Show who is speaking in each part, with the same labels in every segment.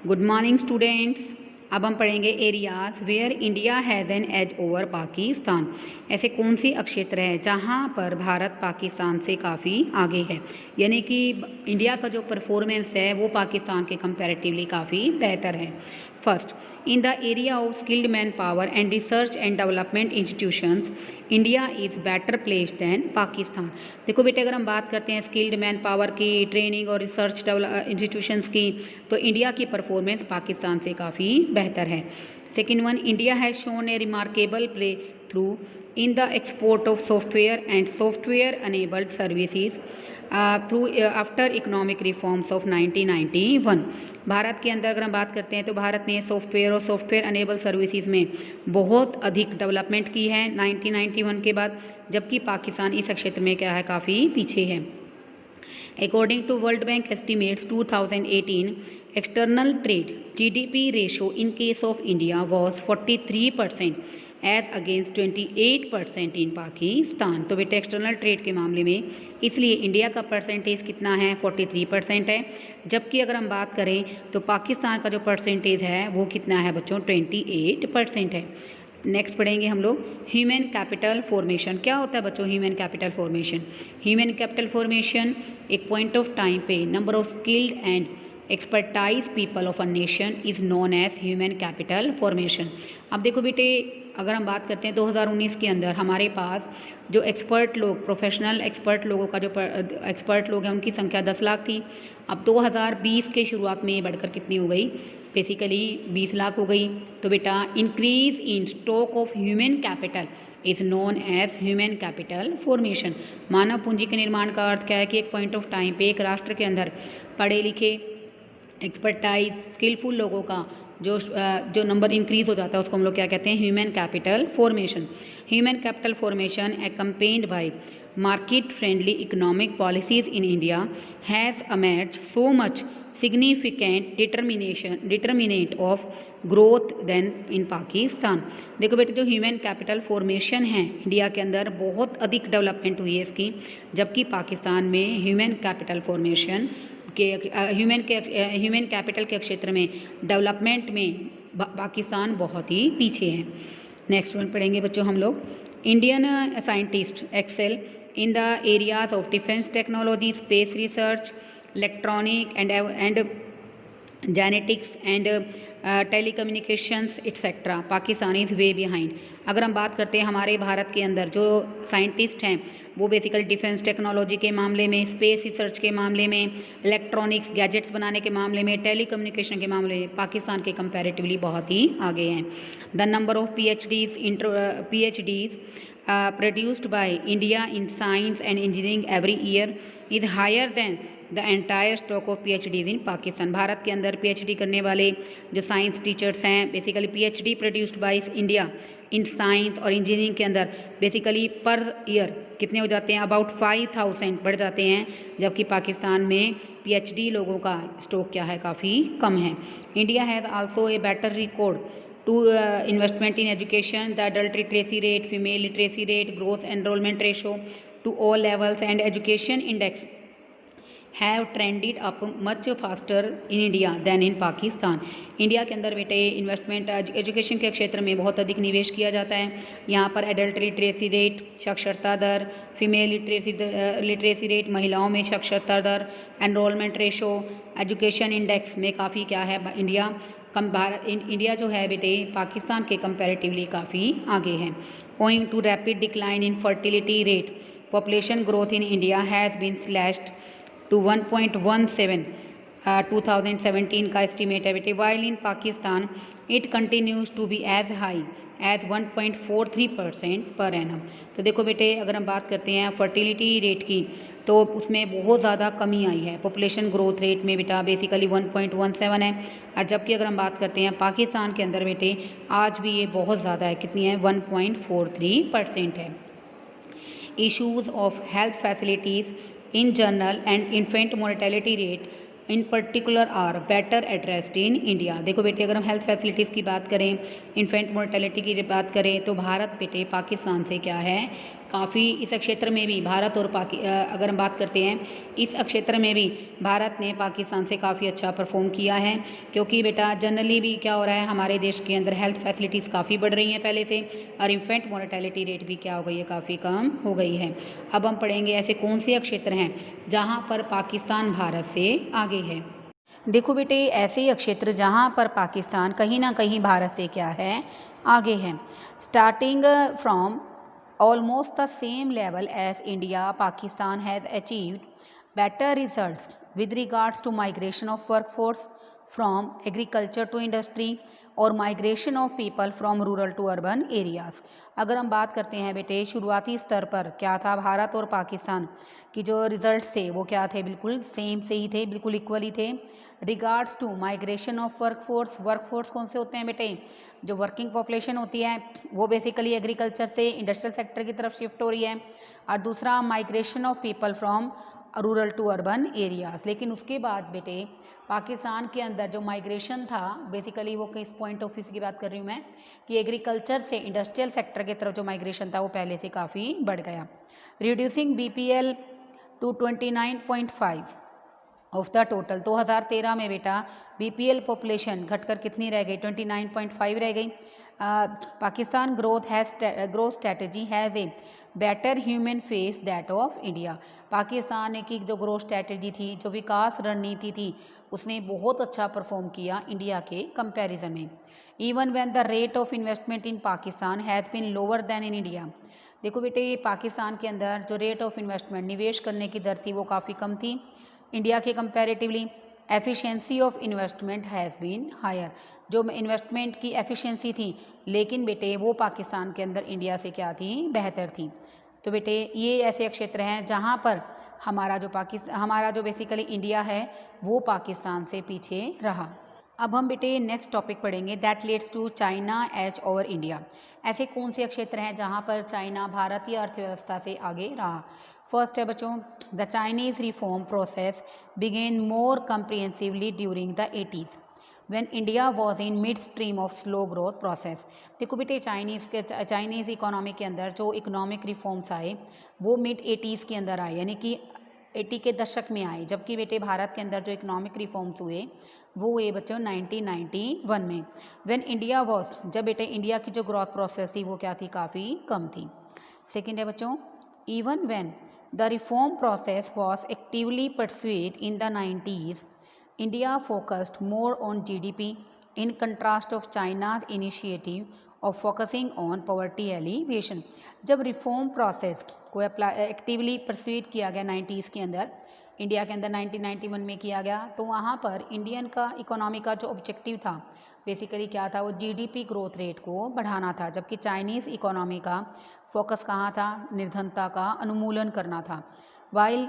Speaker 1: Good morning students. अब हम पढ़ेंगे areas where India has an edge over Pakistan. ऐसे कौन सी क्षेत्र है जहाँ पर भारत पाकिस्तान से काफ़ी आगे है, यानी कि इंडिया का जो परफॉर्मेंस है वो पाकिस्तान के कंपैरेटिवली काफ़ी बेहतर है। First, in the area of skilled manpower and research and development institutions India is better place than Pakistan. देखो बेटे, अगर हम बात करते हैं स्किल्ड मैन पावर की, ट्रेनिंग और रिसर्च इंस्टीट्यूशंस की, तो इंडिया की परफॉर्मेंस पाकिस्तान से काफ़ी बेहतर है। Second one, India has shown A remarkable play through in the export of software and software enabled services through after economic reforms of 1991। Bharat के अंदर अगर हम बात करते हैं तो भारत ने सॉफ्टवेयर और सॉफ्टवेयर अनेबल सर्विसेज में बहुत अधिक डेवलपमेंट की है 1991 के बाद, जबकि पाकिस्तान इस क्षेत्र में क्या है, काफ़ी पीछे है। According to World Bank estimates 2018, external trade GDP ratio in case of India was 43% as against 28% in Pakistan. तो बेटे एक्सटर्नल ट्रेड के मामले में इसलिए इंडिया का परसेंटेज कितना है, 43% है, जबकि अगर हम बात करें तो पाकिस्तान का जो परसेंटेज है वो कितना है बच्चों, 28% है। नेक्स्ट पढ़ेंगे हम लोग ह्यूमन कैपिटल फॉर्मेशन। क्या होता है बच्चों human capital formation? Human capital formation एक पॉइंट ऑफ टाइम पे number of skilled and expertise people of a nation is known as human capital formation. अब देखो बेटे, अगर हम बात करते हैं 2019 के अंदर हमारे पास जो एक्सपर्ट लोग, प्रोफेशनल एक्सपर्ट लोगों का जो एक्सपर्ट लोग हैं उनकी संख्या 10 लाख थी। अब 2020 के शुरुआत में ये बढ़कर कितनी हो गई, बेसिकली 20 लाख हो गई। तो बेटा increase in stock of human capital is known as human capital formation. मानव पूंजी के निर्माण का अर्थ क्या है कि एक पॉइंट ऑफ टाइम पे एक राष्ट्र के अंदर पढ़े लिखे, एक्सपर्टाइज, स्किलफुल लोगों का जो नंबर इंक्रीज हो जाता है उसको हम लोग क्या कहते हैं, human capital formation. Human capital formation accompanied bye market friendly economic policies in India has emerged so much significant determinant of growth than in Pakistan. देखो बेटे, जो ह्यूमन कैपिटल फॉर्मेशन है इंडिया के अंदर बहुत अधिक डेवलपमेंट हुई है इसकी, जबकि पाकिस्तान में ह्यूमन कैपिटल फॉर्मेशन के ह्यूमन कैपिटल के क्षेत्र में डेवलपमेंट में पाकिस्तान बहुत ही पीछे है। नेक्स्ट वन पढ़ेंगे बच्चों हम लोग, Indian scientist excel in the areas of defence technology, space research, electronic and genetics and telecommunications etcetera. Pakistan is way behind. अगर हम बात करते हैं हमारे भारत के अंदर जो साइंटिस्ट हैं वो बेसिकली डिफेंस टेक्नोलॉजी के मामले में, स्पेस रिसर्च के मामले में, इलेक्ट्रॉनिक्स गैजेट्स बनाने के मामले में, टेलीकम्युनिकेशन के मामले में पाकिस्तान के कंपैरेटिवली बहुत ही आगे हैं। The number of PhDs produced by India in science and engineering every year is higher than the entire stock of PhDs इन पाकिस्तान। भारत के अंदर PhD करने वाले जो साइंस टीचर्स हैं, basically PhD produced by India in science और engineering के अंदर basically per year कितने हो जाते हैं, अबाउट 5000 बढ़ जाते हैं, जबकि पाकिस्तान में PhD लोगों का स्टॉक क्या है, काफ़ी कम है। India has also a better record to investment in education, the adult literacy rate, female literacy rate, growth enrolment ratio to all levels and education index have trended up much faster in India than in Pakistan. India के अंदर बेटे investment education के क्षेत्र में बहुत अधिक निवेश किया जाता है। यहाँ पर एडल्ट लिटरेसी रेट, साक्षरता दर, फीमेल लिटरेसी रेट, महिलाओं में साक्षरता दर, एनरोलमेंट रेशो, एजुकेशन इंडेक्स में काफ़ी क्या है, इंडिया जो है बेटे पाकिस्तान के कंपैरेटिवली काफ़ी आगे है। Owing to rapid decline in fertility rate, population growth in India has been slashed to 1.17 2017 का एस्टिमेट है बेटे, while in Pakistan it continues to be as high as 1.43% per annum. तो देखो बेटे, अगर हम बात करते हैं फर्टिलिटी रेट की तो उसमें बहुत ज़्यादा कमी आई है। पॉपुलेशन ग्रोथ रेट में बेटा बेसिकली 1.17 है, और जबकि अगर हम बात करते हैं पाकिस्तान के अंदर बेटे आज भी ये बहुत ज़्यादा है, कितनी है, 1.43% है। Issues of health facilities in general and infant mortality rate in particular are better addressed in India। देखो बेटे, अगर हम हेल्थ फैसिलिटीज़ की बात करें, इन्फेंट मोर्टेलिटी की बात करें, तो भारत बेटे पाकिस्तान से क्या है, काफ़ी इस क्षेत्र में भी भारत और अगर हम बात करते हैं इस क्षेत्र में भी भारत ने पाकिस्तान से काफ़ी अच्छा परफॉर्म किया है, क्योंकि बेटा जनरली भी क्या हो रहा है, हमारे देश के अंदर हेल्थ फैसिलिटीज़ काफ़ी बढ़ रही हैं पहले से, और इन्फेंट मोर्टेलिटी रेट भी क्या हो गई है, काफ़ी कम हो गई है। अब हम पढ़ेंगे ऐसे कौन से क्षेत्र हैं जहाँ पर पाकिस्तान भारत से आगे है। देखो बेटे, ऐसे क्षेत्र जहाँ पर पाकिस्तान कहीं ना कहीं भारत से क्या है, आगे है। Starting from almost the same level as India, Pakistan has achieved better results with regards to migration of workforce from agriculture to industry और migration of people from rural to urban areas. अगर हम बात करते हैं बेटे, शुरुआती स्तर पर क्या था, भारत और पाकिस्तान की जो रिजल्ट थे वो क्या थे, बिल्कुल सेम से ही थे, बिल्कुल इक्वली थे। Regards to migration of workforce कौन से होते हैं बेटे, जो वर्किंग पॉपुलेशन होती है वो बेसिकली एग्रीकल्चर से इंडस्ट्रियल सेक्टर की तरफ शिफ्ट हो रही है, और दूसरा migration of people from rural to urban areas. लेकिन उसके बाद बेटे पाकिस्तान के अंदर जो माइग्रेशन था बेसिकली वो किस पॉइंट ऑफ व्यू की बात कर रही हूँ मैं, कि एग्रीकल्चर से इंडस्ट्रियल सेक्टर की तरफ जो माइग्रेशन था वो पहले से काफ़ी बढ़ गया। Reducing BPL to 29.5 of the total. 2013 में बेटा BPL पॉपुलेशन घटकर कितनी रह गई, 29.5 रह गई। Pakistan growth strategy has a better human face that of India. Pakistan की जो ग्रोथ स्ट्रैटेजी थी, जो विकास रणनीति थी, उसने बहुत अच्छा परफॉर्म किया इंडिया के कंपैरिजन में। Even when the rate of investment in Pakistan has been lower than in India. देखो बेटे, ये पाकिस्तान के अंदर जो रेट ऑफ इन्वेस्टमेंट, निवेश करने की दर थी, वो काफ़ी कम थी इंडिया के comparatively. Efficiency of investment has been higher. जो इन्वेस्टमेंट की एफिशिएंसी थी, लेकिन बेटे वो पाकिस्तान के अंदर इंडिया से क्या थी, बेहतर थी। तो बेटे ये ऐसे क्षेत्र हैं जहाँ पर हमारा जो बेसिकली इंडिया है वो पाकिस्तान से पीछे रहा। अब हम बेटे नेक्स्ट टॉपिक पढ़ेंगे, that leads to China edge over India. ऐसे कौन से क्षेत्र हैं जहाँ पर चाइना भारतीय अर्थव्यवस्था से आगे रहा। फर्स्ट है बच्चों, the Chinese reform process began more comprehensively during the 80s when India was in mid stream of slow growth process. देखो बेटे, चाइनीज़ इकोनॉमी के अंदर जो इकोनॉमिक रिफॉर्म्स आए वो मिड 80s के अंदर आए, यानी कि 80 के दशक में आए, जबकि बेटे भारत के अंदर जो इकोनॉमिक रिफॉर्म्स हुए वो हुए बच्चों 1991 में। व्हेन इंडिया वॉज, जब बेटे इंडिया की जो ग्रोथ प्रोसेस थी वो क्या थी, काफ़ी कम थी। सेकेंड है बच्चों, even when the reform process was actively pursued in the 90s, India focused more on GDP in contrast of China's initiative of focusing on poverty alleviation। जब रिफॉर्म प्रोसेस को एक्टिवली परस्यूड किया गया 90s के अंदर, India के अंदर 1991 में किया गया, तो वहाँ पर इंडियन का इकोनॉमी का जो ऑब्जेक्टिव था बेसिकली क्या था, वो GDP ग्रोथ रेट को बढ़ाना था, जबकि चाइनीज़ इकोनॉमी का फोकस कहाँ था, निर्धनता का उन्मूलन करना था। While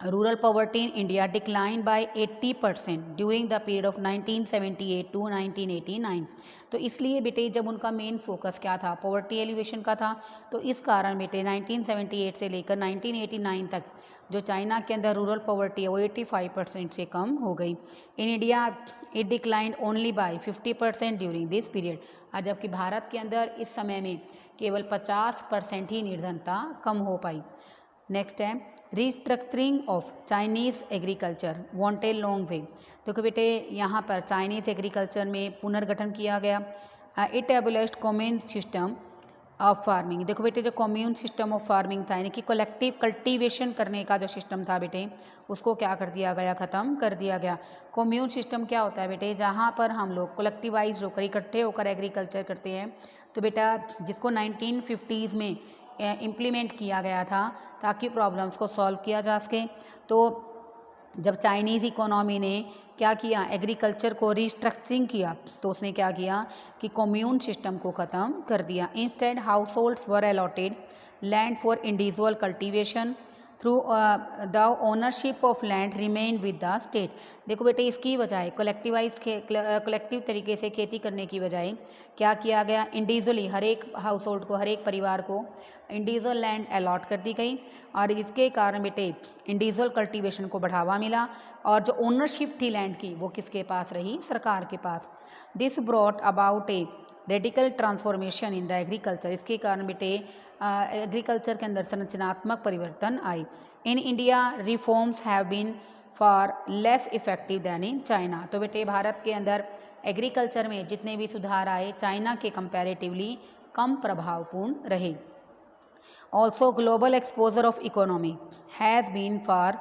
Speaker 1: rural poverty in India decline by 80% during the period of 1978 to 1989। तो इसलिए बेटे जब उनका मेन फोकस क्या था, पॉवर्टी एलिवेशन का था, तो इस कारण बेटे 1978 से लेकर 1989 तक जो चाइना के अंदर रूरल पॉवर्टी है वो 85% से कम हो गई। In India it decline only by 50% during this period. आज जबकि भारत के अंदर इस समय में केवल 50% ही निर्धनता कम हो पाई। नेक्स्ट है restructuring of Chinese agriculture want a long way. तो बेटे यहाँ पर चाइनीज़ एग्रीकल्चर में पुनर्गठन किया गया। It एबोलिश्ड common system of farming. देखो बेटे, जो कॉम्यून सिस्टम ऑफ फार्मिंग था, यानी कि कलेक्टिव कल्टीवेशन करने का जो सिस्टम था बेटे, उसको क्या कर दिया गया, ख़त्म कर दिया गया। कॉम्यून सिस्टम क्या होता है बेटे, जहाँ पर हम लोग कलेक्टिवाइज होकर इकट्ठे होकर एग्रीकल्चर करते हैं। तो बेटा जिसको 1950s में इम्प्लीमेंट किया गया था ताकि प्रॉब्लम्स को सॉल्व किया जा सके। तो जब चाइनीज़ इकोनॉमी ने क्या किया, एग्रीकल्चर को रिस्ट्रक्चरिंग किया, तो उसने क्या किया कि कम्यून सिस्टम को ख़त्म कर दिया। Instead house holds were allotted land for individual cultivation through the ownership of land remain with the state. देखो बेटे, इसकी बजाय कलेक्टिव तरीके से खेती करने की बजाय क्या किया गया, इंडिविजुअली हर एक हाउस होल्ड को, हर एक परिवार को इंडिविजुअल लैंड अलॉट कर दी गई, और इसके कारण बेटे इंडिविजुअल कल्टीवेशन को बढ़ावा मिला, और जो ओनरशिप थी लैंड की वो किसके पास रही, सरकार के पास। This brought about a radical transformation in the agriculture, इसके कारण बेटे एग्रीकल्चर के अंदर संरचनात्मक परिवर्तन आए। In India reforms have been far less effective than in China, तो बेटे भारत के अंदर एग्रीकल्चर में जितने भी सुधार आए चाइना के कंपैरेटिवली कम प्रभावपूर्ण रहे। Also global exposure of economy has been far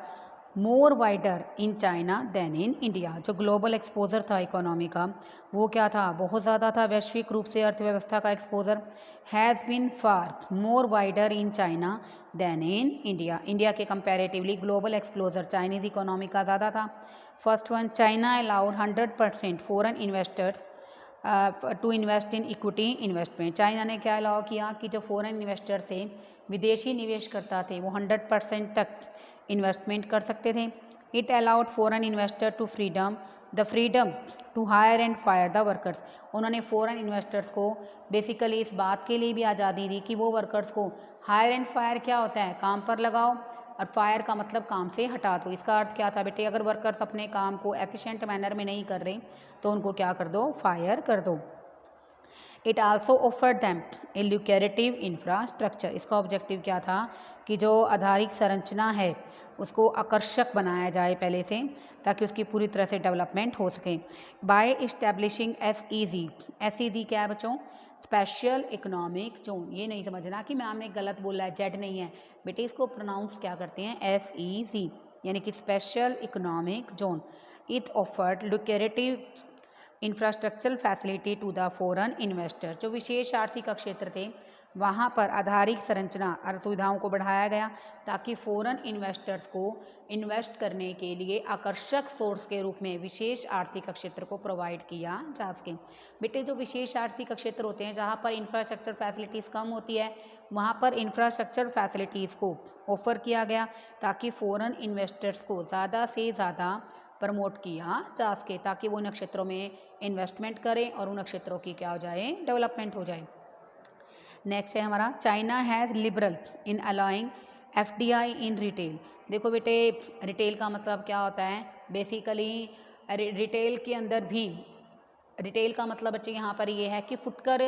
Speaker 1: more wider in China than in India, जो ग्लोबल एक्सपोजर था इकोनॉमी का वो क्या था, बहुत ज़्यादा था। वैश्विक रूप से अर्थव्यवस्था का exposure has been far more wider in China than in India, India के comparatively global exposure Chinese economy का ज़्यादा था। First one, China allowed 100% foreign investors to invest in equity investment, China ने क्या अलाउ किया कि जो फॉरेन इन्वेस्टर थे, विदेशी निवेशकर्ता थे, वो 100% तक इन्वेस्टमेंट कर सकते थे। It allowed foreign investor to the freedom to hire and fire the workers, उन्होंने फॉरेन इन्वेस्टर्स को बेसिकली इस बात के लिए भी आज़ादी दी कि वो वर्कर्स को, हायर एंड फायर क्या होता है, काम पर लगाओ, और फायर का मतलब काम से हटा दो। इसका अर्थ क्या था बेटे, अगर वर्कर्स अपने काम को एफिशिएंट मैनर में नहीं कर रहे तो उनको क्या कर दो, फायर कर दो। It also offered them a lucrative infrastructure, इसका ऑब्जेक्टिव क्या था कि जो आधारिक संरचना है उसको आकर्षक बनाया जाए पहले से, ताकि उसकी पूरी तरह से डेवलपमेंट हो सके। बाय इस्टेब्लिशिंग SEZ क्या है बच्चों, स्पेशल इकोनॉमिक जोन, ये नहीं समझना कि मैम ने गलत बोला है, जेड नहीं है बेटे, इसको प्रोनाउंस क्या करते हैं, SEZ, यानी कि special economic zone. It offered lucrative infrastructural facility to the foreign investor, जो विशेष आर्थिक क्षेत्र थे वहाँ पर आधारिक संरचना और सुविधाओं को बढ़ाया गया ताकि फॉरेन इन्वेस्टर्स को इन्वेस्ट करने के लिए आकर्षक सोर्स के रूप में विशेष आर्थिक क्षेत्र को प्रोवाइड किया जा सके। बेटे जो विशेष आर्थिक क्षेत्र होते हैं जहाँ पर इंफ्रास्ट्रक्चर फैसिलिटीज़ कम होती है, वहाँ पर इंफ्रास्ट्रक्चर फैसिलिटीज़ को ऑफर किया गया ताकि फॉरेन इन्वेस्टर्स को ज़्यादा से ज़्यादा प्रमोट किया जा सके, ताकि वो उन क्षेत्रों में इन्वेस्टमेंट करें और उन क्षेत्रों की क्या हो जाए, डेवलपमेंट हो जाए। नेक्स्ट है हमारा, China has liberal in allowing FDI in retail. देखो बेटे रिटेल का मतलब क्या होता है, बेसिकली रिटेल के अंदर भी, रिटेल का मतलब बच्चे यहाँ पर ये है कि फुटकर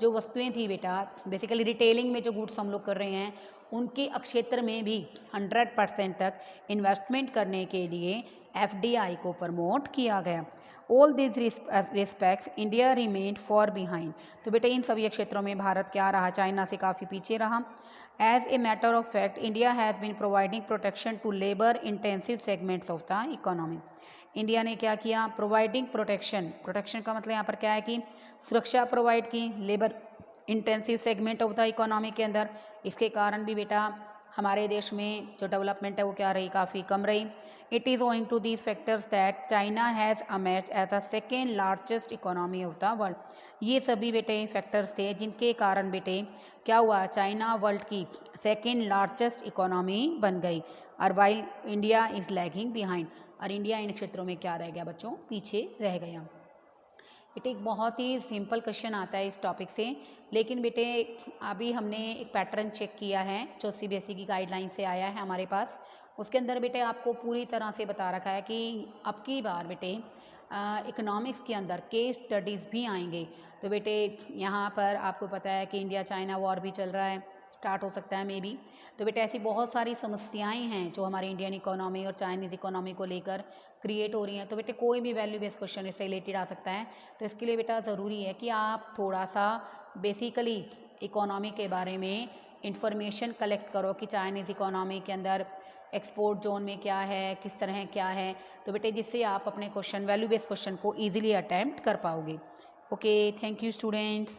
Speaker 1: जो वस्तुएं थी बेटा, बेसिकली रिटेलिंग में जो गुड्स हम लोग कर रहे हैं उनके क्षेत्र में भी 100% तक इन्वेस्टमेंट करने के लिए FDI को प्रमोट किया गया। All this respects India remained for behind, तो बेटा इन सभी क्षेत्रों में भारत क्या रहा, चाइना से काफ़ी पीछे रहा। As a matter of fact India has been providing protection to labour intensive segments of the economy, India ने क्या किया, प्रोवाइडिंग प्रोटेक्शन, प्रोटेक्शन का मतलब यहाँ पर क्या है कि सुरक्षा प्रोवाइड की labour intensive segment of the economy के अंदर। इसके कारण भी बेटा हमारे देश में जो डेवलपमेंट है वो क्या रही, काफ़ी कम रही। It is owing to these factors that China has emerge as the second largest economy of the world, ये सभी बेटे फैक्टर्स थे जिनके कारण बेटे क्या हुआ, चाइना वर्ल्ड की सेकेंड लार्जेस्ट इकोनॉमी बन गई, और while India is lagging behind, और इंडिया इन क्षेत्रों में क्या रह गया बच्चों, पीछे रह गया। बेटे एक बहुत ही सिंपल क्वेश्चन आता है इस टॉपिक से, लेकिन बेटे अभी हमने एक पैटर्न चेक किया है जो CBSE की गाइडलाइन से आया है हमारे पास, उसके अंदर बेटे आपको पूरी तरह से बता रखा है कि अब की बार बेटे इकोनॉमिक्स के अंदर केस स्टडीज़ भी आएंगे। तो बेटे यहाँ पर आपको पता है कि इंडिया चाइना वॉर भी चल रहा है, स्टार्ट हो सकता है मे बी, तो बेटा ऐसी बहुत सारी समस्याएं हैं जो हमारी इंडियन इकोनॉमी और चाइनीज़ इकोनॉमी को लेकर क्रिएट हो रही हैं। तो बेटे कोई भी वैल्यू बेस्ड क्वेश्चन इससे रिलेटेड आ सकता है, तो इसके लिए बेटा ज़रूरी है कि आप थोड़ा सा बेसिकली इकोनॉमी के बारे में इंफॉर्मेशन कलेक्ट करो कि चाइनीज़ इकोनॉमी के अंदर एक्सपोर्ट जोन में क्या है, किस तरह क्या है, तो बेटे जिससे आप अपने क्वेश्चन वैल्यू बेस्ड क्वेश्चन को ईजिली अटैम्प्ट कर पाओगे। Okay, thank you students.